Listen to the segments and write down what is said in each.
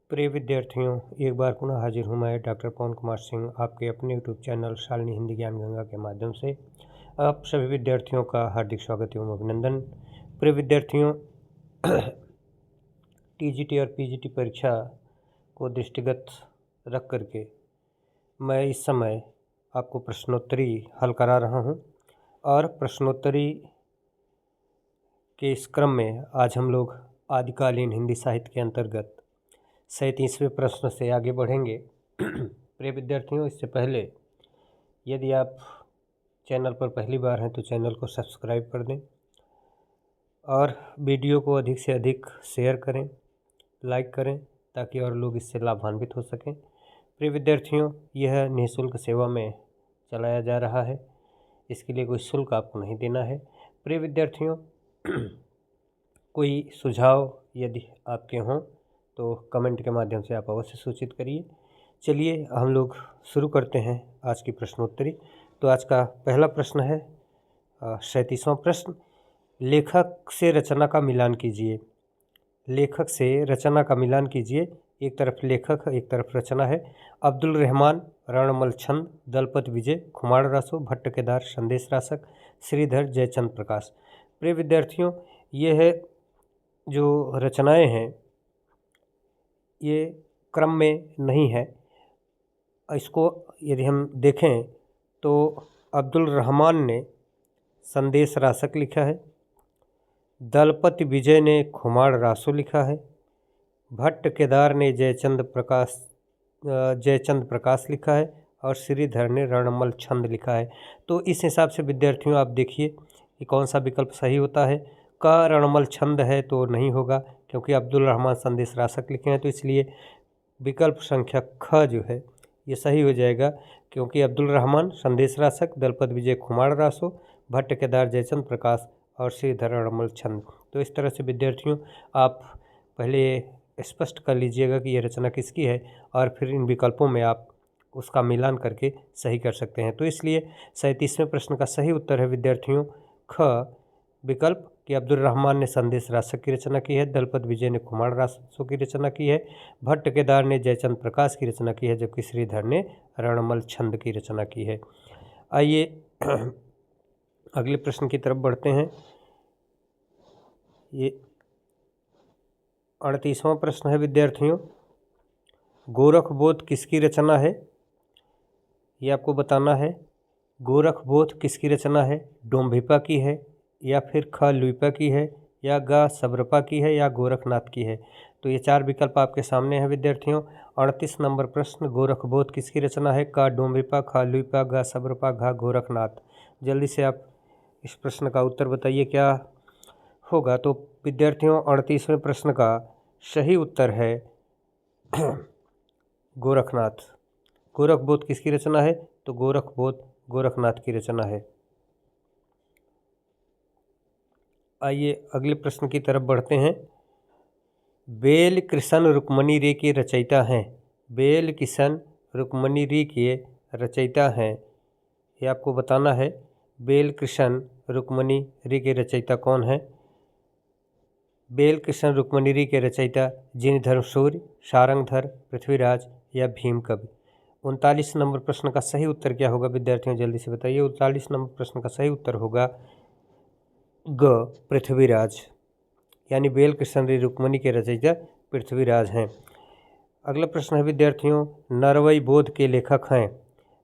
प्रिय विद्यार्थियों, एक बार पुनः हाजिर हूँ मैं डॉक्टर पवन कुमार सिंह आपके अपने यूट्यूब चैनल शालिनी हिंदी ज्ञान गंगा के माध्यम से। आप सभी विद्यार्थियों का हार्दिक स्वागत एवं अभिनंदन। प्रिय विद्यार्थियों, टीजीटी और पीजीटी परीक्षा को दृष्टिगत रख करके मैं इस समय आपको प्रश्नोत्तरी हल करा रहा हूँ और प्रश्नोत्तरी के इस क्रम में आज हम लोग आदिकालीन हिंदी साहित्य के अंतर्गत 37वें प्रश्न से आगे बढ़ेंगे। प्रिय विद्यार्थियों, इससे पहले यदि आप चैनल पर पहली बार हैं तो चैनल को सब्सक्राइब कर दें और वीडियो को अधिक से अधिक शेयर करें, लाइक करें ताकि और लोग इससे लाभान्वित हो सकें। प्रिय विद्यार्थियों, यह निःशुल्क सेवा में चलाया जा रहा है, इसके लिए कोई शुल्क आपको नहीं देना है। प्रिय विद्यार्थियों, कोई सुझाव यदि आपके हों तो कमेंट के माध्यम से आप अवश्य सूचित करिए। चलिए हम लोग शुरू करते हैं आज की प्रश्नोत्तरी। तो आज का पहला प्रश्न है 37वां प्रश्न। लेखक से रचना का मिलान कीजिए। लेखक से रचना का मिलान कीजिए। एक तरफ लेखक, एक तरफ रचना है। अब्दुल रहमान, रणमल छंद, दलपत विजय, खुमार रासो, भट्ट केदार, संदेश रासक, श्रीधर, जयचंद प्रकाश। प्रिय विद्यार्थियों, ये है जो रचनाएं हैं ये क्रम में नहीं है। इसको यदि हम देखें तो अब्दुल रहमान ने संदेश रासक लिखा है, दलपति विजय ने खुमार रासो लिखा है, भट्ट केदार ने जयचंद प्रकाश लिखा है और श्रीधर ने रणमल छंद लिखा है। तो इस हिसाब से विद्यार्थियों आप देखिए कि कौन सा विकल्प सही होता है। का रणमल छंद है तो नहीं होगा क्योंकि अब्दुल रहमान संदेश रासक लिखे हैं, तो इसलिए विकल्प संख्या ख जो है ये सही हो जाएगा क्योंकि अब्दुल रहमान संदेश रासक, दलपत विजय खुमार रासो, भट्ट केदार जयचंद प्रकाश और श्रीधर रणमल छंद। तो इस तरह से विद्यार्थियों आप पहले स्पष्ट कर लीजिएगा कि यह रचना किसकी है और फिर इन विकल्पों में आप उसका मिलान करके सही कर सकते हैं। तो इसलिए 37वें प्रश्न का सही उत्तर है विद्यार्थियों ख विकल्प कि अब्दुल रहमान ने संदेश रासक की रचना की है, दलपत विजय ने खुमार रासो की रचना की है, भट्ट केदार ने जयचंद प्रकाश की रचना की है, जबकि श्रीधर ने रणमल छंद की रचना की है। आइए अगले प्रश्न की तरफ बढ़ते हैं। ये 38वां प्रश्न है विद्यार्थियों, गोरखबोध किसकी रचना है? ये आपको बताना है। गोरखबोध किसकी रचना है? डोम्भिपा की है या फिर ख लुइपा की है या ग सब्रपा की है या गोरखनाथ की है? तो ये चार विकल्प आपके सामने हैं विद्यार्थियों। 38 नंबर प्रश्न, गोरखबोध किसकी रचना है? क डोम्भिपा, ख लुइपा, ग सब्रपा, घ गोरखनाथ। जल्दी से आप इस प्रश्न का उत्तर बताइए क्या होगा। तो विद्यार्थियों 38वें प्रश्न का सही उत्तर है गोरखनाथ। गोरखबोध किसकी रचना है? तो गोरखबोध गोरखनाथ की रचना है। आइए अगले प्रश्न की तरफ बढ़ते हैं। बेल कृष्ण रुक्मणी रे के रचयिता हैं। बेल किशन रुक्मणी रे के रचयिता हैं, ये आपको बताना है। बेल कृष्ण रुक्मणी रे के रचयिता कौन है? बेल कृष्ण रुक्मणी रे के रचयिता जिनधर्म सूर्य, सारंगधर, पृथ्वीराज या भीम कवि। 39 नंबर प्रश्न का सही उत्तर क्या होगा विद्यार्थियों, जल्दी से बताइए। 39 नंबर प्रश्न का सही उत्तर होगा ग पृथ्वीराज, यानी बेल कृष्ण रुक्मणी के रचयिता पृथ्वीराज हैं। अगला प्रश्न है विद्यार्थियों, नरवई बोध के लेखक हैं।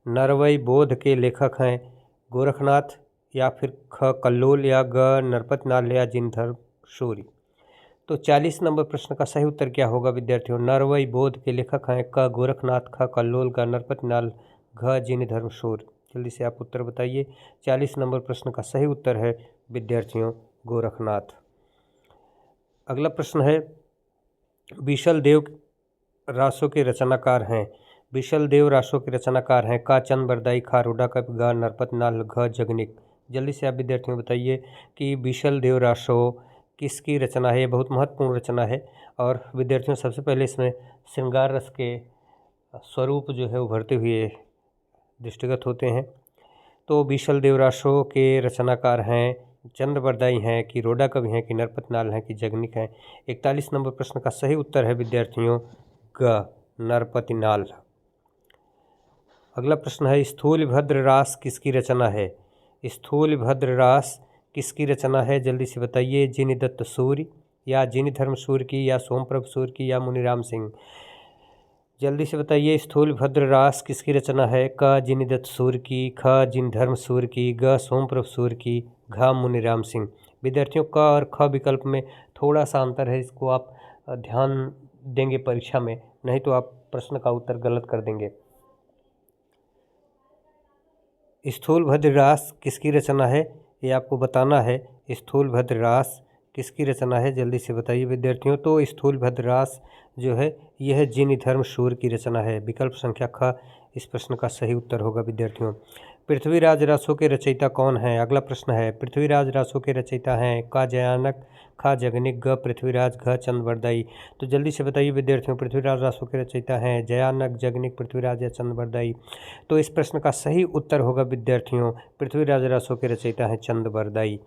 नरवई बोध के लेखक हैं गोरखनाथ या फिर ख कल्लोल या ग नरपतनाल या जिनधर्म सूर्य। तो 40 नंबर प्रश्न का सही उत्तर क्या होगा विद्यार्थियों? नरवई बोध के लेखक हैं क गोरखनाथ, ख कल्लोल, ग नरपतनाल, घ जिनधर्म सूर्य। जल्दी से आप उत्तर बताइए। 40 नंबर प्रश्न का सही उत्तर है विद्यार्थियों गोरखनाथ। अगला प्रश्न है, विशल देव रासो के रचनाकार हैं। विशल देव रासो के रचनाकार हैं का चंद बरदाई, खा रोडा कवि, ग नरपतनाल, घ जगनिक। जल्दी से आप विद्यार्थियों बताइए कि विशल देव रासो किसकी रचना है। ये बहुत महत्वपूर्ण रचना है और विद्यार्थियों सबसे पहले इसमें श्रृंगार रस के स्वरूप जो है उभरते हुए दृष्टिगत होते हैं। तो विशल देव रासो के रचनाकार हैं चंद बरदाई हैं कि रोडा कवि हैं कि नरपतनाल हैं कि जगनिक हैं। 41 नंबर प्रश्न का सही उत्तर है विद्यार्थियों ग नरपति नाल। अगला प्रश्न है स्थूलभद्र रास किसकी रचना है? स्थूलभद्र रास किसकी रचना है? जल्दी से बताइए। जिनदत्त सूर्य या जिनधर्म सूर्य की या सोमप्रभ सूर्य की या मुनिराम सिंह? जल्दी से बताइए। स्थूलभद्र रास किसकी रचना है? क जिनदत्त सूर्य की, ख जिनधर्म सूर्य की, ग सोमप्रभ सूर्य की, घ मुनिराम सिंह। विद्यार्थियों क और ख विकल्प में थोड़ा सा अंतर है, इसको आप ध्यान देंगे परीक्षा में, नहीं तो आप प्रश्न का उत्तर गलत कर देंगे। स्थूलभद्र रास किसकी रचना है, ये आपको बताना है। स्थूलभद्र रास किसकी रचना है, जल्दी से बताइए विद्यार्थियों। तो स्थूलभद्र रास जो है यह जिनधर्म सूर्य की रचना है। विकल्प संख्या ख इस प्रश्न का सही उत्तर होगा विद्यार्थियों। पृथ्वीराज रासों के रचयिता कौन है? अगला प्रश्न है पृथ्वीराज रासों के रचयिता हैं क जयानक, ख जगनिक, ग पृथ्वीराज, घ चंद्रवरदायी। तो जल्दी से बताइए विद्यार्थियों। पृथ्वीराज रासों के रचयिता हैं जयानक, जगनिक, पृथ्वीराज या चंद्रवरदायी? तो इस प्रश्न का सही उत्तर होगा विद्यार्थियों पृथ्वीराज रासों के रचयिता हैं चंद्रवरदायी।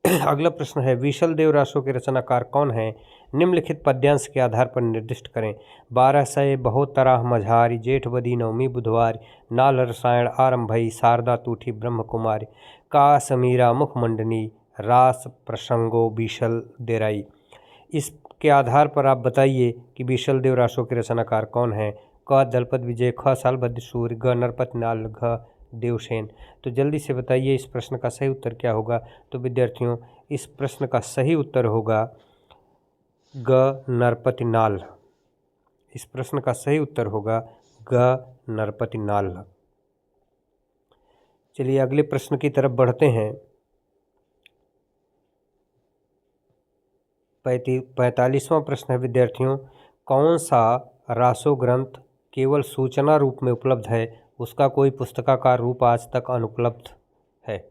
अगला प्रश्न है विशलदेव रासों के रचनाकार कौन हैं? निम्नलिखित पद्यांश के आधार पर निर्दिष्ट करें। 1200 बहुतराह मझारी, जेठवदी नवमी बुधवार, नाल रसायन आरंभई, शारदा तूठी ब्रह्म कुमारी, का समीरा मुखमंडनी, रास प्रसंगो विशल देराई। इसके आधार पर आप बताइए कि विशलदेव रासों के रचनाकार कौन हैं? क दलपत विजय, ख सालभद्र सूर्य, ग नरपति नाल, घ देवसेन। तो जल्दी से बताइए इस प्रश्न का सही उत्तर क्या होगा? तो विद्यार्थियों इस प्रश्न का सही उत्तर होगा ग नरपति नाल। इस प्रश्न का सही उत्तर होगा ग नरपति नाल। चलिए अगले प्रश्न की तरफ बढ़ते हैं। 45वां प्रश्न है विद्यार्थियों, कौन सा रासो ग्रंथ केवल सूचना रूप में उपलब्ध है, उसका कोई पुस्तकाकार रूप आज तक अनुपलब्ध है?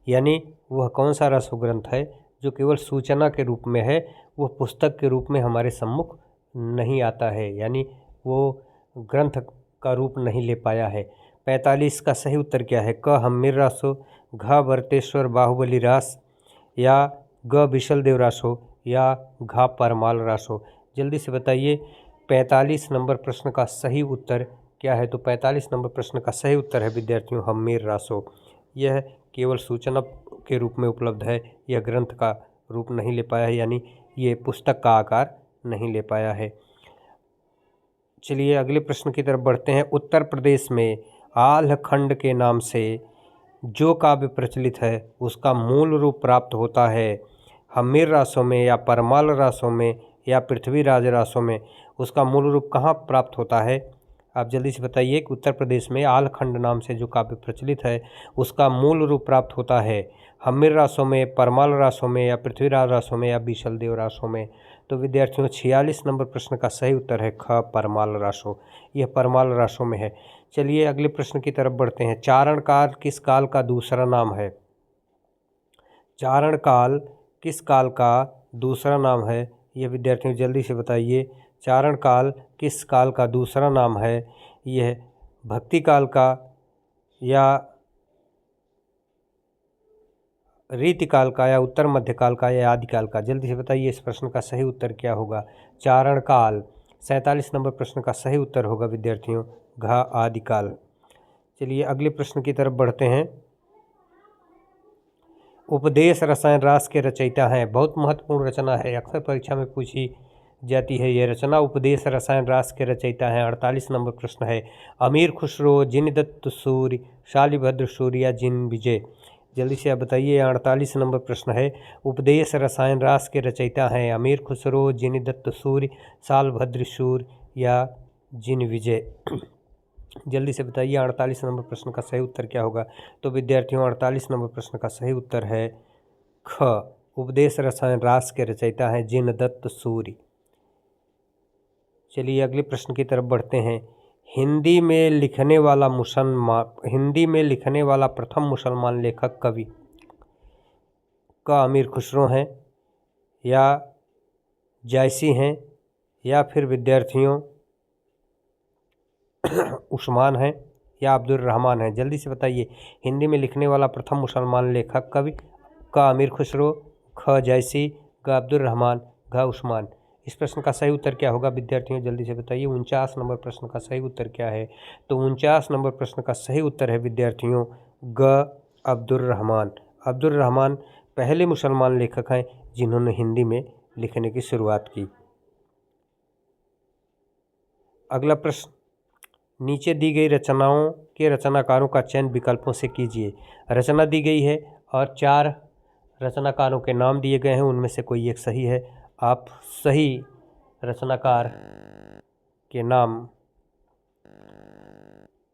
यानी वह कौन सा रासो ग्रंथ है जो केवल सूचना के रूप में है, वह पुस्तक के रूप में हमारे सम्मुख नहीं आता है, यानी वो ग्रंथ का रूप नहीं ले पाया है? 45 का सही उत्तर क्या है? क हम्मीर रासो, घ भरतेश्वर बाहुबली रास, या ग विशलदेव रासो, या घ परमाल रासो? जल्दी से बताइए 45 नंबर प्रश्न का सही उत्तर क्या है? तो 45 नंबर प्रश्न का सही उत्तर है विद्यार्थियों हम्मीर रासो। यह केवल सूचना के रूप में उपलब्ध है, यह ग्रंथ का रूप नहीं ले पाया है, यानी ये पुस्तक का आकार नहीं ले पाया है। चलिए अगले प्रश्न की तरफ बढ़ते हैं। उत्तर प्रदेश में आल्ह खंड के नाम से जो काव्य प्रचलित है उसका मूल रूप प्राप्त होता है हम्मीर रासों में या परमाल रासों में या पृथ्वीराज रासों में? उसका मूल रूप कहाँ प्राप्त होता है? आप जल्दी से बताइए कि उत्तर प्रदेश में आल्ह खंड नाम से जो काव्य प्रचलित है उसका मूल रूप प्राप्त होता है हम्मीर रासों में, परमाल रासों में या पृथ्वीराज रासों में या विशलदेव रासों में? तो विद्यार्थियों 46 नंबर प्रश्न का सही उत्तर है ख परमाल रासो। यह परमाल रासों में है। चलिए अगले प्रश्न की तरफ बढ़ते हैं। चारण काल किस काल का दूसरा नाम है? चारण काल किस काल का दूसरा नाम है? यह विद्यार्थियों जल्दी से बताइए। चारण काल किस काल का दूसरा नाम है? यह भक्ति काल का या रीतिकाल का या उत्तर मध्यकाल का या आदिकाल का? जल्दी से बताइए इस प्रश्न का सही उत्तर क्या होगा? चारण काल 47 नंबर प्रश्न का सही उत्तर होगा विद्यार्थियों घ आदिकाल। चलिए अगले प्रश्न की तरफ बढ़ते हैं। उपदेश रसायन रास के रचयिता हैं। बहुत महत्वपूर्ण रचना है, अक्सर परीक्षा में पूछी जाती है यह रचना। उपदेश रसायन रास के रचयिता हैं। 48 नंबर प्रश्न है अमीर खुसरो, जिनदत्त सूर्य, शालिभद्र सूर्य या जिन विजय? जल्दी से आप बताइए। 48 नंबर प्रश्न है उपदेश रसायन रास के रचयिता हैं अमीर खुसरो, जिनदत्त सूर्य, शालभद्र सूर्य या जिन विजय? जल्दी से बताइए 48 नंबर प्रश्न का सही उत्तर क्या होगा? तो विद्यार्थियों 48 नंबर प्रश्न का सही उत्तर है ख उपदेश रसायन रास के रचयिता हैं जिनदत्त सूर्य। चलिए अगले प्रश्न की तरफ बढ़ते हैं। हिंदी में लिखने वाला प्रथम मुसलमान लेखक कवि? क अमीर खुसरो हैं, या जायसी हैं, या फिर विद्यार्थियों उस्मान हैं, या अब्दुल रहमान हैं? जल्दी से बताइए। हिंदी में लिखने वाला प्रथम मुसलमान लेखक कवि? क अमीर खुसरो, ख जायसी, ग अब्दुल रहमान, घ उस्मान? इस प्रश्न का सही उत्तर क्या होगा विद्यार्थियों, जल्दी से बताइए। 49 नंबर प्रश्न का सही उत्तर क्या है? तो 49 नंबर प्रश्न का सही उत्तर है विद्यार्थियों ग अब्दुल रहमान। अब्दुल रहमान पहले मुसलमान लेखक हैं जिन्होंने हिंदी में लिखने की शुरुआत की। अगला प्रश्न, नीचे दी गई रचनाओं के रचनाकारों का चयन विकल्पों से कीजिए। रचना दी गई है और 4 रचनाकारों के नाम दिए गए हैं, उनमें से कोई एक सही है। आप सही रचनाकार के नाम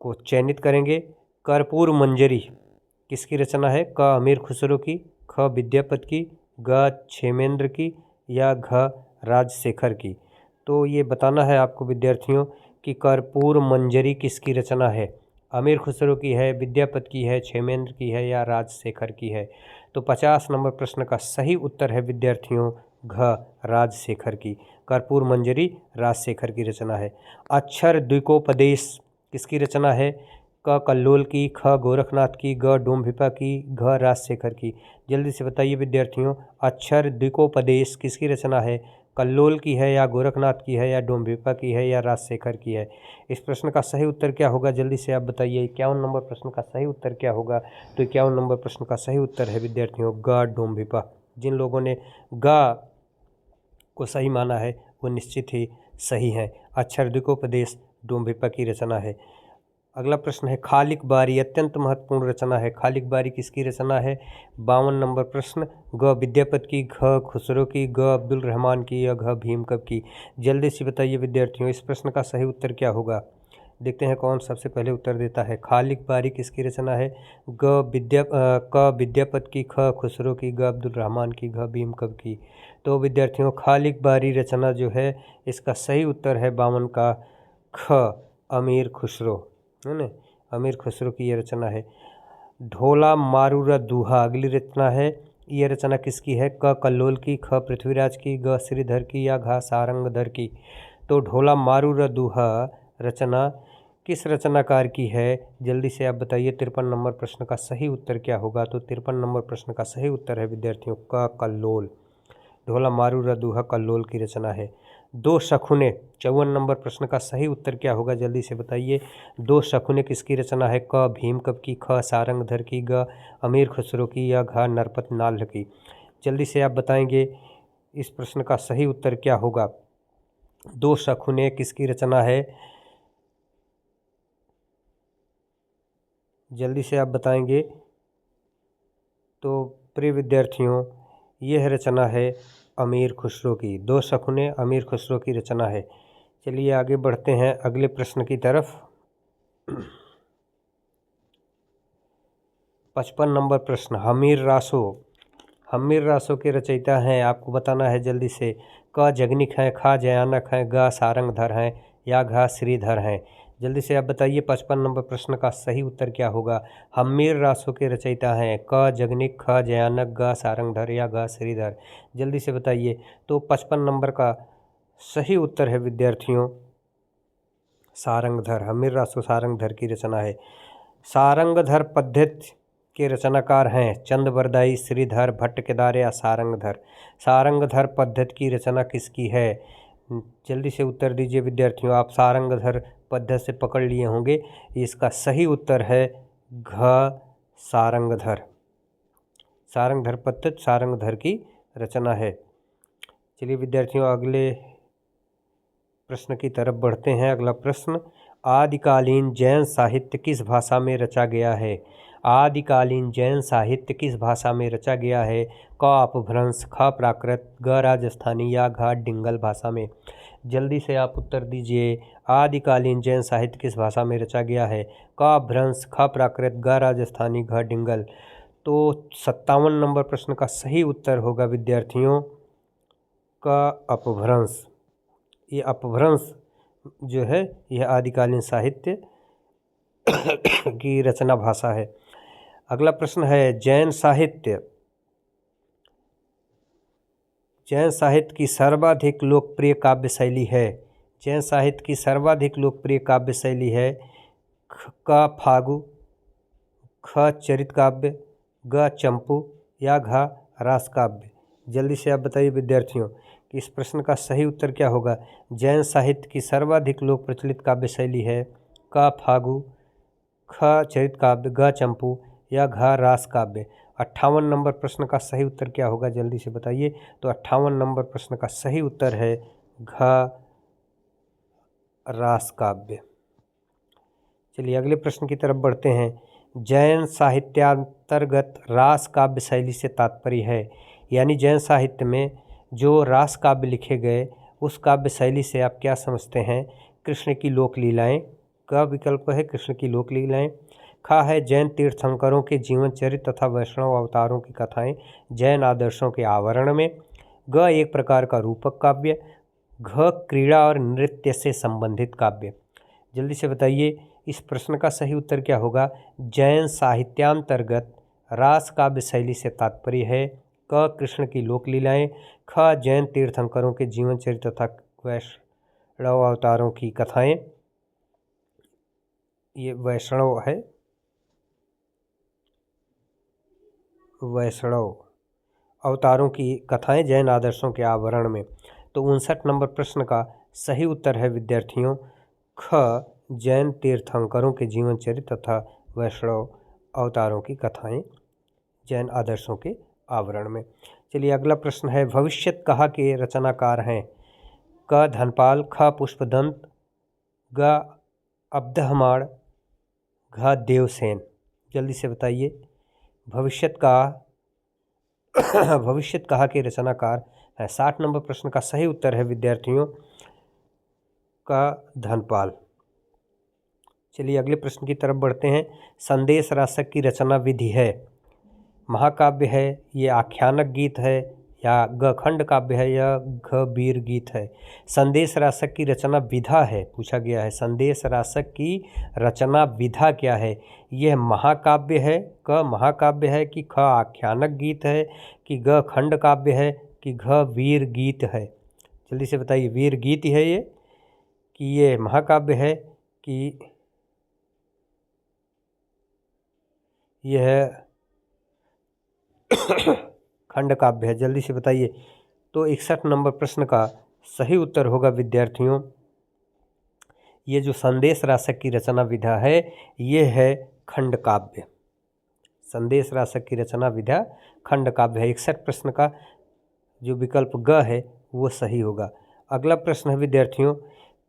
को चयनित करेंगे। कर्पूर मंजरी किसकी रचना है? क अमीर खुसरो की, ख विद्यापति की, ग क्षेमेंद्र की या घ राजशेखर की? तो ये बताना है आपको विद्यार्थियों कि कर्पूर मंजरी किसकी रचना है। अमीर खुसरो की है, विद्यापति की है, क्षेमेंद्र की है या राजशेखर की है? तो 50 नंबर प्रश्न का सही उत्तर है विद्यार्थियों घ राजशेखर की। कर्पूर मंजरी राजशेखर की रचना है। अक्षर द्विकोपदेश किसकी रचना है? क कल्लोल की, ख गोरखनाथ की, ग डोमभिपा की, घ राजशेखर की? जल्दी से बताइए विद्यार्थियों, अक्षर द्विकोपदेश किसकी रचना है? कल्लोल की है या गोरखनाथ की है या डोमभिपा की है या राजशेखर की है? इस प्रश्न का सही उत्तर क्या होगा, जल्दी से आप बताइए। 51 नंबर प्रश्न का सही उत्तर क्या होगा? तो 51 नंबर प्रश्न का सही उत्तर है विद्यार्थियों ग डोमभिपा। जिन लोगों ने ग को सही माना है वो निश्चित ही सही है। अक्षर द्विकोपदेश डोमभिपा की रचना है। अगला प्रश्न है खालिक बारी अत्यंत महत्वपूर्ण रचना है। खालिक बारी किसकी रचना है? 52 नंबर प्रश्न, ग विद्यापति की, घ खुसरो की, ग अब्दुल रहमान की या घ भीमकब की? जल्दी से बताइए विद्यार्थियों, इस प्रश्न का सही उत्तर क्या होगा। देखते हैं कौन सबसे पहले उत्तर देता है। खालिक बारी किसकी रचना है? क विद्यापति की, ख खुसरो की, ग अब्दुल रहमान की, घ भीमकब की? तो विद्यार्थियों खालिक बारी रचना जो है इसका सही उत्तर है 52 का ख अमीर खुसरो, है ना, अमीर खुसरो की ये रचना है। ढोला मारूरा दूहा अगली रचना है, ये रचना किसकी है? क कल्लोल की, ख पृथ्वीराज की, ग श्रीधर की या घ सारंगधर की? तो ढोला मारूरा दूहा रचना किस रचनाकार की है? जल्दी से आप बताइए। 53 नंबर प्रश्न का सही उत्तर क्या होगा? तो 53 नंबर प्रश्न का सही उत्तर है विद्यार्थियों क कल्लोल। ढोला मारूरा दूहा कल्लोल की रचना है। दो शकुने 54 नंबर प्रश्न का सही उत्तर क्या होगा? जल्दी से बताइए। दो शकुने किसकी रचना है? क भीमकब की, ख सारंगधर की, ग अमीर खुसरो की या घ नरपत नाल्ह की? जल्दी से आप बताएंगे इस प्रश्न का सही उत्तर क्या होगा। दो शकुने किसकी रचना है? जल्दी से आप बताएंगे। तो प्रिय विद्यार्थियों यह रचना है अमीर खुसरो की। दो शकुने अमीर खुसरो की रचना है। चलिए आगे बढ़ते हैं अगले प्रश्न की तरफ। 55 नंबर प्रश्न, हमीर रासो। हमीर रासो के रचयिता हैं, आपको बताना है जल्दी से। क जगनिक हैं, ख जयानक हैं, ग सारंगधर हैं या घ श्रीधर हैं? जल्दी से आप बताइए 55 नंबर प्रश्न का सही उत्तर क्या होगा। हमीर रासो के रचयिता हैं क जगनिक, ख जयानक, ग सारंगधर या घ श्रीधर? जल्दी से बताइए। तो 55 नंबर का सही उत्तर है विद्यार्थियों सारंगधर। हमीर रासो सारंगधर की रचना है। सारंगधर पद्धति के रचनाकार हैं चंदबरदाई, श्रीधर, भट्ट केदार या सारंगधर? सारंगधर पद्धति की रचना किसकी है? जल्दी से उत्तर दीजिए विद्यार्थियों। आप सारंगधर पद्धति से पकड़ लिए होंगे, इसका सही उत्तर है घ सारंगधर। सारंगधर पद्धति सारंगधर की रचना है। चलिए विद्यार्थियों अगले प्रश्न की तरफ बढ़ते हैं। अगला प्रश्न, आदिकालीन जैन साहित्य किस भाषा में रचा गया है? आदिकालीन जैन साहित्य किस भाषा में रचा गया है? क अपभ्रंश, ख प्राकृत, ग राजस्थानी या घ डिंगल भाषा में? जल्दी से आप उत्तर दीजिए। आदिकालीन जैन साहित्य किस भाषा में रचा गया है? क अपभ्रंश, ख प्राकृत, ग राजस्थानी, घ डिंगल? तो 57 नंबर प्रश्न का सही उत्तर होगा विद्यार्थियों क अपभ्रंश। ये अपभ्रंश जो है यह आदिकालीन साहित्य की रचना भाषा है। अगला प्रश्न है जैन साहित्य की सर्वाधिक लोकप्रिय काव्य शैली है। जैन साहित्य की सर्वाधिक लोकप्रिय काव्य शैली है क फागु, ख चरित काव्य, ग चंपू या घ रास काव्य? जल्दी से आप बताइए विद्यार्थियों कि इस प्रश्न का सही उत्तर क्या होगा। जैन साहित्य की सर्वाधिक लोक प्रचलित काव्य शैली है क फागु, ख चरित काव्य, ग चंपू या घ रास काव्य। 58 नंबर प्रश्न का सही उत्तर क्या होगा, जल्दी से बताइए। तो 58 नंबर प्रश्न का सही उत्तर है घ रास काव्य। चलिए अगले प्रश्न की तरफ बढ़ते हैं। जैन साहित्यांतर्गत रास काव्य शैली से तात्पर्य है, यानी जैन साहित्य में जो रास काव्य लिखे गए उस काव्य शैली से आप क्या समझते हैं। कृष्ण की लोक लीलाएँ, का विकल्प है कृष्ण की लोक लीलाएँ। खा है जैन तीर्थंकरों के जीवन चरित्र तथा वैष्णव अवतारों की कथाएं जैन आदर्शों के आवरण में। ग एक प्रकार का रूपक काव्य। घ क्रीड़ा और नृत्य से संबंधित काव्य। जल्दी से बताइए इस प्रश्न का सही उत्तर क्या होगा। जैन साहित्यांतर्गत रास काव्य शैली से तात्पर्य है क कृष्ण की लोक लीलाएँ, ख जैन तीर्थंकरों के जीवन चरित्र तथा वैष्णव अवतारों की कथाएं, ये वैष्णव है, वैष्णव अवतारों की कथाएं जैन आदर्शों के आवरण में। तो 59 नंबर प्रश्न का सही उत्तर है विद्यार्थियों ख जैन तीर्थंकरों के जीवन चरित्र तथा वैष्णव अवतारों की कथाएं जैन आदर्शों के आवरण में। चलिए अगला प्रश्न है, भविष्यत कहा के रचनाकार हैं। क धनपाल, ख पुष्पदंत, ग अब्दहमाण, घ देवसेन। जल्दी से बताइए भविष्यत कहा के रचनाकार है। 60 नंबर प्रश्न का सही उत्तर है विद्यार्थियों का धनपाल। चलिए अगले प्रश्न की तरफ बढ़ते हैं। संदेश रासक की रचना विधि है, महाकाव्य है, ये आख्यानक गीत है, या ग खंड काव्य है, या घ वीर गीत है। संदेश रासक की रचना विधा है, पूछा गया है संदेश रासक की रचना विधा क्या है। यह महाकाव्य है, क महाकाव्य है, कि ख आख्यानक गीत है, कि ग खंड काव्य है, कि घ वीर गीत है। जल्दी से बताइए वीर गीत है ये, कि ये महाकाव्य है, कि यह खंड काव्य है। जल्दी से बताइए। तो 61 नंबर प्रश्न का सही उत्तर होगा विद्यार्थियों, ये जो संदेश रासक की रचना विधा है ये है खंड काव्य। संदेश रासक की रचना विधा खंड काव्य है। 61 प्रश्न का जो विकल्प ग है वो सही होगा। अगला प्रश्न है विद्यार्थियों,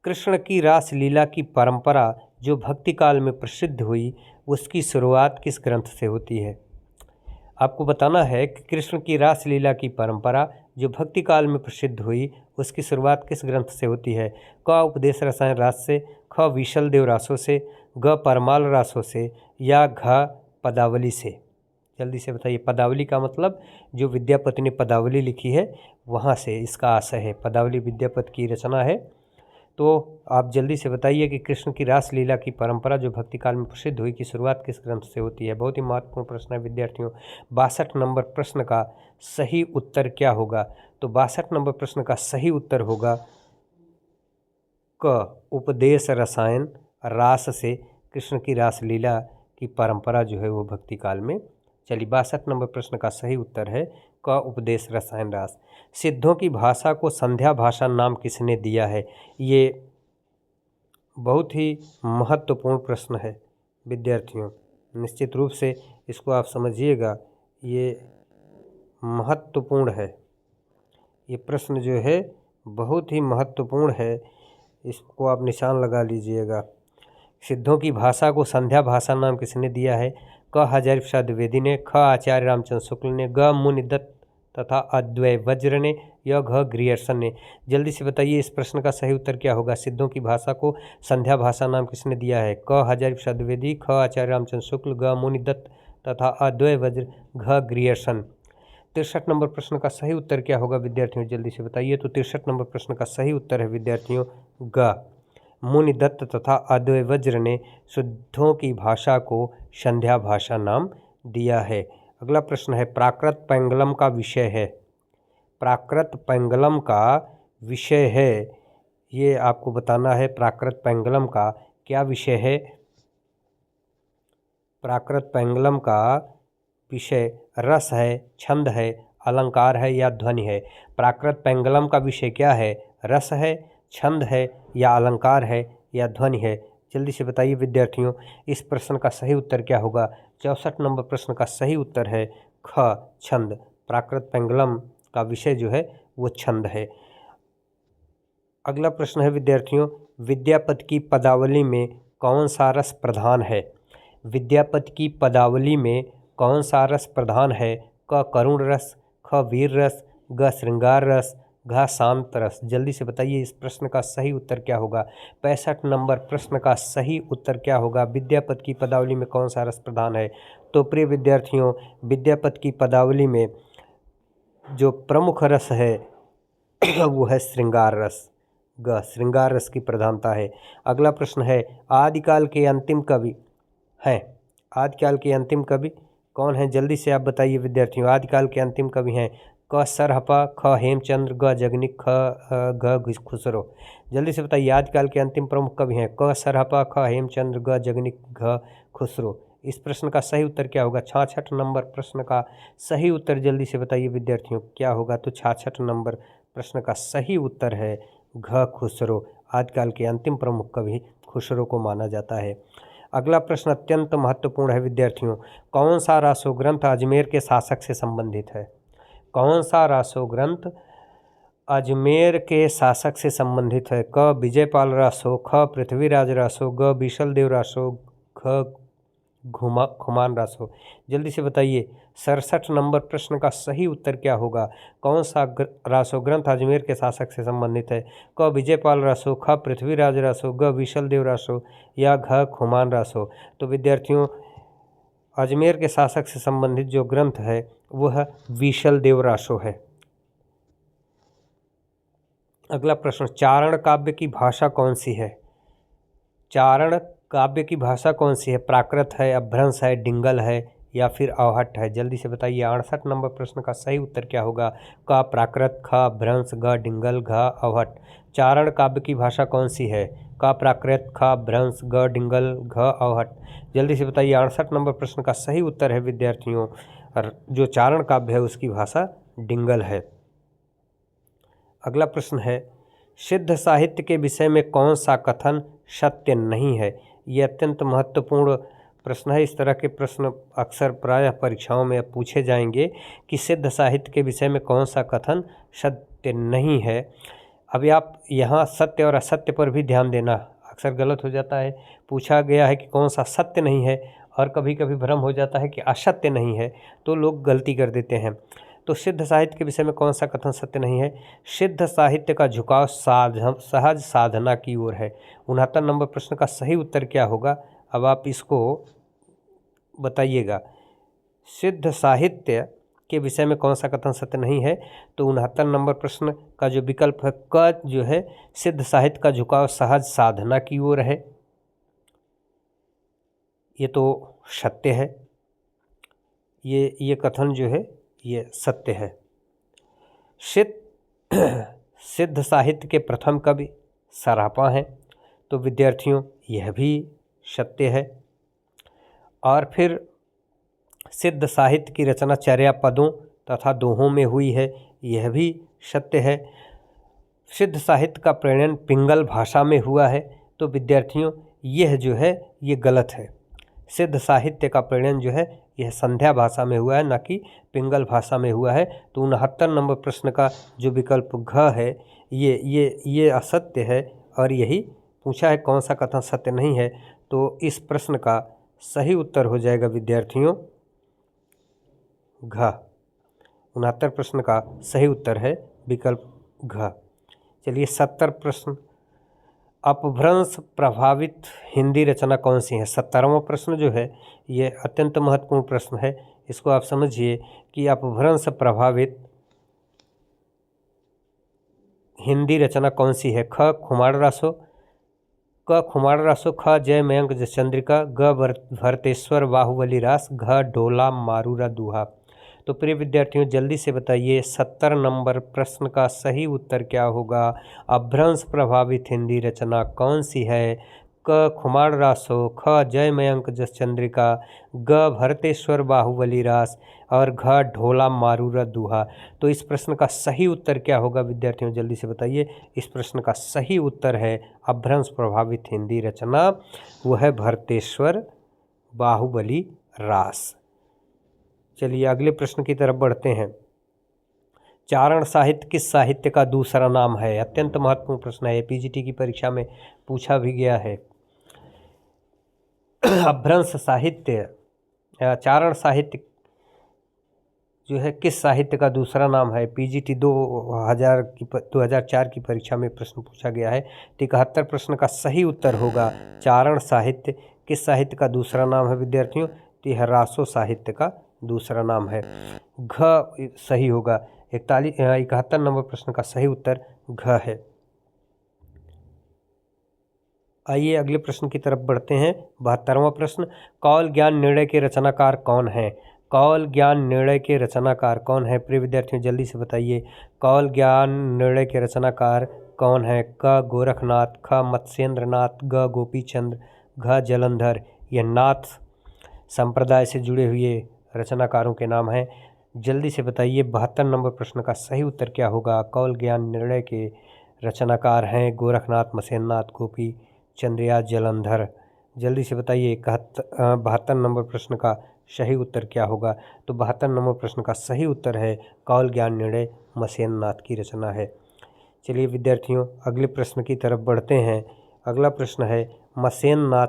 कृष्ण की रास लीला की परंपरा जो भक्ति काल में प्रसिद्ध हुई उसकी शुरुआत किस ग्रंथ से होती है। आपको बताना है कि कृष्ण की रास लीला की परंपरा जो भक्ति काल में प्रसिद्ध हुई उसकी शुरुआत किस ग्रंथ से होती है। क उपदेश रसायन रास से, ख विशल देव रासों से, ग परमाल रासों से, या घ पदावली से। जल्दी से बताइए। पदावली का मतलब जो विद्यापति ने पदावली लिखी है वहाँ से इसका आशय है। पदावली विद्यापति की रचना है। तो आप जल्दी से बताइए कि कृष्ण की रास लीला की परंपरा जो भक्ति काल में प्रसिद्ध हुई की शुरुआत किस ग्रंथ से होती है। बहुत ही महत्वपूर्ण प्रश्न है विद्यार्थियों। 62 नंबर प्रश्न का सही उत्तर क्या होगा। तो 62 नंबर प्रश्न का सही उत्तर होगा क उपदेश रसायन रास से कृष्ण की रास लीला की परंपरा जो है वो भक्ति काल में चली। 62 नंबर प्रश्न का सही उत्तर है क उपदेश रसायन रास। सिद्धों की भाषा को संध्या भाषा नाम किसने दिया है। ये बहुत ही महत्वपूर्ण प्रश्न है विद्यार्थियों, निश्चित रूप से इसको आप समझिएगा, ये महत्वपूर्ण है। ये प्रश्न जो है बहुत ही महत्वपूर्ण है, इसको आप निशान लगा लीजिएगा। सिद्धों की भाषा को संध्या भाषा नाम किसने दिया है। क हजारी प्रसाद द्विवेदी ने, ख आचार्य रामचंद्र शुक्ल ने, ग मुनि दत्त तथा अद्वैय वज्र ने, या घ ग्रियर्सन ने। जल्दी से बताइए इस प्रश्न का सही उत्तर क्या होगा। सिद्धों की भाषा को संध्या भाषा नाम किसने दिया है। क हजारी प्रसाद द्विवेदी, ख आचार्य रामचंद्र शुक्ल, ग मुनि दत्त तथा अद्वैय वज्र, घ ग्रियर्सन। 63 नंबर प्रश्न का सही उत्तर क्या होगा विद्यार्थियों, जल्दी से बताइए। तो 63 नंबर प्रश्न का सही उत्तर है विद्यार्थियों ग मुनि दत्त तथा अद्वैय वज्र ने सिद्धों की भाषा को संध्या भाषा नाम दिया है। अगला प्रश्न है, प्राकृत पैंगलम का विषय है। प्राकृत पैंगलम का विषय है, ये आपको बताना है। प्राकृत पैंगलम का क्या विषय है। प्राकृत पैंगलम का विषय रस है, छंद है, अलंकार है या ध्वनि है। प्राकृत पेंगलम का विषय क्या है? रस है, छंद है या अलंकार है या ध्वनि है? जल्दी से बताइए विद्यार्थियों, इस प्रश्न का सही उत्तर क्या होगा? 64 नंबर प्रश्न का सही उत्तर है ख, छंद। प्राकृत पेंगलम का विषय जो है वो छंद है। अगला प्रश्न है विद्यार्थियों, विद्यापति की पदावली में कौन सा रस प्रधान है? विद्यापति की पदावली में कौन सा रस प्रधान है? क, करुण रस, ख, वीर रस, ग, श्रृंगार रस, घ, शांत रस। जल्दी से बताइए इस प्रश्न का सही उत्तर क्या होगा? 65 नंबर प्रश्न का सही उत्तर क्या होगा? विद्यापति की पदावली में कौन सा रस प्रधान है? तो प्रिय विद्यार्थियों, विद्यापति की पदावली में जो प्रमुख रस है वो है श्रृंगार रस। ग, श्रृंगार रस की प्रधानता है। अगला प्रश्न है, आदिकाल के अंतिम कवि हैं। आदिकाल के अंतिम कवि कौन हैं? जल्दी से आप बताइए विद्यार्थियों, आदिकाल के अंतिम कवि हैं क, सरहपा, ख, हेमचंद्र, ग, जगनिक, ख, घ, खुसरो। जल्दी से बताइए आदिकाल के अंतिम प्रमुख कवि हैं क, सरहपा, ख, हेमचंद्र, ग, जगनिक, घ, खुसरो। इस प्रश्न का सही उत्तर क्या होगा? 66 नंबर प्रश्न का सही उत्तर जल्दी से बताइए विद्यार्थियों क्या होगा? तो 66 नंबर प्रश्न का सही उत्तर है घ, खुसरो। आदिकाल के अंतिम प्रमुख कवि खुसरो को माना जाता है। अगला प्रश्न अत्यंत महत्वपूर्ण है विद्यार्थियों, कौन सा रासो ग्रंथ अजमेर के शासक से संबंधित है? कौन सा रासो ग्रंथ अजमेर के शासक से संबंधित है? क, विजयपाल रासो, ख, पृथ्वीराज रासो, ग, विशलदेव रासो, घ, खुमान रासो। जल्दी से बताइए 67 नंबर प्रश्न का सही उत्तर क्या होगा? कौन सा रासो ग्रंथ अजमेर के शासक से संबंधित है? क, विजयपाल रासो, ख, पृथ्वीराज रासो, ग, विशलदेव रासो या घ, खुमान रासो। तो विद्यार्थियों, अजमेर के शासक से संबंधित जो ग्रंथ है वह विशलदेव रासो है। अगला प्रश्न, चारण काव्य की भाषा कौन सी है? चारण काव्य की भाषा कौन सी है? प्राकृत है, अपभ्रंश है, डिंगल है या फिर अवहट्ठ है? जल्दी से बताइए 68 नंबर प्रश्न का सही उत्तर क्या होगा? क, प्राकृत, ख, अपभ्रंश, ग, डिंगल, घ, अवहट्ठ। चारण काव्य की भाषा कौन सी है? क, प्राकृत, ख, अपभ्रंश, ग, डिंगल, घ, अवहट्ठ। जल्दी से बताइए 68 नंबर प्रश्न का सही उत्तर है विद्यार्थियों, जो चारण काव्य है उसकी भाषा डिंगल है। अगला प्रश्न है, सिद्ध साहित्य के विषय में कौन सा कथन सत्य नहीं है? ये अत्यंत महत्वपूर्ण प्रश्न है। इस तरह के प्रश्न अक्सर प्रायः परीक्षाओं में पूछे जाएंगे कि सिद्ध साहित्य के विषय में कौन सा कथन सत्य नहीं है। अभी आप यहाँ सत्य और असत्य पर भी ध्यान देना, अक्सर गलत हो जाता है। पूछा गया है कि कौन सा सत्य नहीं है और कभी कभी भ्रम हो जाता है कि असत्य नहीं है, तो लोग गलती कर देते हैं। तो सिद्ध साहित्य के विषय में कौन सा कथन सत्य नहीं है? सिद्ध साहित्य का झुकाव सहज साधना की ओर है। 69 नंबर प्रश्न का सही उत्तर क्या होगा? अब आप इसको बताइएगा। सिद्ध साहित्य के विषय में कौन सा कथन सत्य नहीं है? तो 69 नंबर प्रश्न का जो विकल्प है क जो है, सिद्ध साहित्य का झुकाव सहज साधना की ओर है, ये तो सत्य है। ये कथन जो है ये सत्य है। सिद्ध साहित्य के प्रथम कवि सरापा हैं, तो विद्यार्थियों यह भी सत्य है। और फिर सिद्ध साहित्य की रचना चर्या पदों तथा दोहों में हुई है, यह भी सत्य है। सिद्ध साहित्य का प्रणयन पिंगल भाषा में हुआ है, तो विद्यार्थियों यह जो है ये गलत है। सिद्ध साहित्य का प्रणयन जो है यह संध्या भाषा में हुआ है, न कि पिंगल भाषा में हुआ है। तो 69 नंबर प्रश्न का जो विकल्प घ है ये असत्य है और यही पूछा है कौन सा कथन सत्य नहीं है। तो इस प्रश्न का सही उत्तर हो जाएगा विद्यार्थियों घ। 69 प्रश्न का सही उत्तर है विकल्प घ। चलिए 70 प्रश्न, अपभ्रंश प्रभावित हिंदी रचना कौन सी है? 70वां प्रश्न जो है ये अत्यंत महत्वपूर्ण प्रश्न है। इसको आप समझिए कि अपभ्रंश प्रभावित हिंदी रचना कौन सी है? ख, खुमार रासो, क, खुमार रासो, ख, जय मयंक चंद्रिका, ग, भरतेश्वर बाहुबली रास, घ, डोला मारूरा दुहा। तो प्रिय विद्यार्थियों जल्दी से बताइए 70 नंबर प्रश्न का सही उत्तर क्या होगा? अपभ्रंश प्रभावित हिंदी रचना कौन सी है? क, क खुमार रासो, ख जय मयंक जस चंद्रिका, ग भरतेश्वर बाहुबली रास और घ ढोला मारूरा दूहा। तो इस प्रश्न का सही उत्तर क्या होगा विद्यार्थियों, जल्दी से बताइए। इस प्रश्न का सही उत्तर है अपभ्रंश प्रभावित हिंदी रचना, वो है भरतेश्वर बाहुबली रास। चलिए अगले प्रश्न की तरफ बढ़ते हैं। चारण साहित्य किस साहित्य का दूसरा नाम है? अत्यंत महत्वपूर्ण प्रश्न है, पीजीटी की परीक्षा में पूछा भी गया है। अपभ्रंश साहित्य, चारण साहित्य जो है किस साहित्य का दूसरा नाम है? पीजीटी 2004 की परीक्षा में प्रश्न पूछा गया है। 71 प्रश्न का सही उत्तर होगा चारण साहित्य किस साहित्य का दूसरा नाम है विद्यार्थियों? तो यह रासो साहित्य का दूसरा नाम है। घ सही होगा। 71 नंबर प्रश्न का सही उत्तर घ है। आइए अगले प्रश्न की तरफ बढ़ते हैं। 72वां प्रश्न, कौल ज्ञान निर्णय के रचनाकार कौन है? कौल ज्ञान निर्णय के रचनाकार कौन है? प्रिय विद्यार्थियों जल्दी से बताइए, कौल ज्ञान निर्णय के रचनाकार कौन है? क गोरखनाथ, ख मत्स्येंद्र नाथ, ग गोपीचंद्र, घ जलंधर। यह नाथ संप्रदाय से जुड़े हुए रचनाकारों के नाम हैं। जल्दी से बताइए 72 नंबर प्रश्न का सही उत्तर क्या होगा? कौल ज्ञान निर्णय के रचनाकार हैं गोरखनाथ, मत्स्येंद्रनाथ, गोपी चंद्र या जलंधर। जल्दी से बताइए 72 नंबर प्रश्न का सही उत्तर क्या होगा? तो 72 नंबर प्रश्न का सही उत्तर है कौल ज्ञान निर्णय मत्स्येंद्रनाथ की रचना है। चलिए विद्यार्थियों अगले प्रश्न की तरफ बढ़ते हैं। अगला प्रश्न है, मत्स्येंद्रनाथ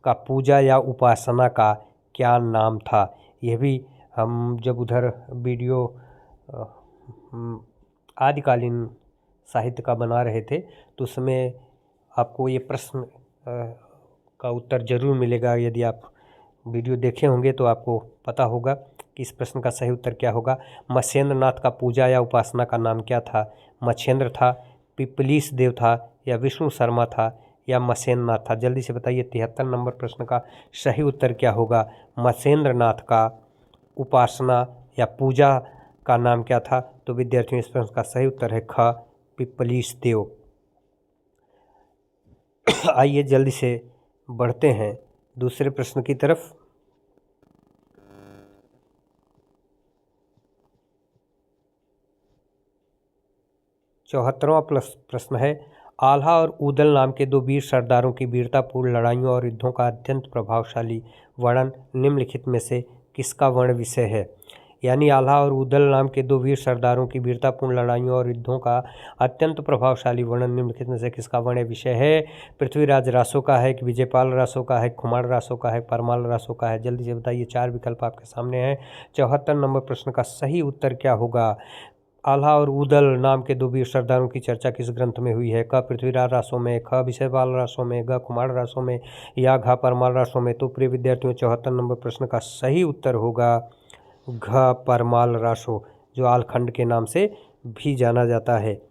का पूजा या उपासना का क्या नाम था? यह भी हम जब उधर वीडियो आदिकालीन साहित्य का बना रहे थे तो उसमें आपको ये प्रश्न का उत्तर जरूर मिलेगा। यदि आप वीडियो देखे होंगे तो आपको पता होगा कि इस प्रश्न का सही उत्तर क्या होगा। मत्स्येंद्रनाथ का पूजा या उपासना का नाम क्या था? मत्स्येंद्र था, पिपलीस देव था, या विष्णु शर्मा था, या मत्स्येंद्रनाथ था? जल्दी से बताइए 73 नंबर प्रश्न का सही उत्तर क्या होगा? मत्स्येंद्रनाथ का उपासना या पूजा का नाम क्या था? तो विद्यार्थियों इस प्रश्न का सही उत्तर है ख पिपलीस देव। आइए जल्दी से बढ़ते हैं दूसरे प्रश्न की तरफ। चौहत्तरवां प्रश्न है, आल्हा और ऊदल नाम के दो वीर सरदारों की वीरतापूर्ण लड़ाइयों और युद्धों का अत्यंत प्रभावशाली वर्णन निम्नलिखित में से किसका वर्ण विषय है? यानी आल्हा और ऊदल नाम के दो वीर सरदारों की वीरतापूर्ण लड़ाइयों और युद्धों का अत्यंत प्रभावशाली वर्णन निम्नलिखित में से किसका वर्ण विषय है? पृथ्वीराज रासो का है, कि विजयपाल रासो का है, खुमार रासो का है, परमाल रासो का है? जल्दी से बताइए, 4 विकल्प आपके सामने हैं। 74 नंबर प्रश्न का सही उत्तर क्या होगा? आल्हा और ऊदल नाम के दो वीर सरदारों की चर्चा किस ग्रंथ में हुई है? क पृथ्वीराज रासो में, ख विजयपाल रासो में, ग कुमार रासो में, या घ परमाल रासो में? तो प्रिय विद्यार्थियों 74 नंबर प्रश्न का सही उत्तर होगा घ परमाल रासो, जो आलखंड के नाम से भी जाना जाता है।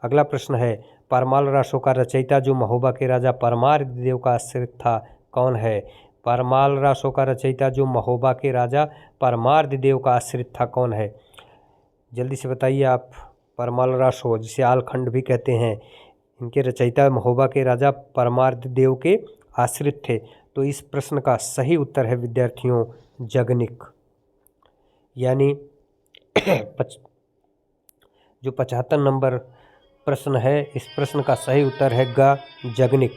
अगला प्रश्न है, परमाल रासो का रचयिता जो महोबा के राजा परमारदेव का आश्रित था कौन है? परमाल रासो का रचयिता जो महोबा के राजा परमारदेव का आश्रित था कौन है? जल्दी से बताइए आप। परमाल रासो जिसे आलखंड भी कहते हैं, इनके रचयिता महोबा के राजा परमारदेव के आश्रित थे। तो इस प्रश्न का सही उत्तर है विद्यार्थियों जगनिक। यानी जो 75 नंबर प्रश्न है, इस प्रश्न का सही उत्तर है ग जगनिक।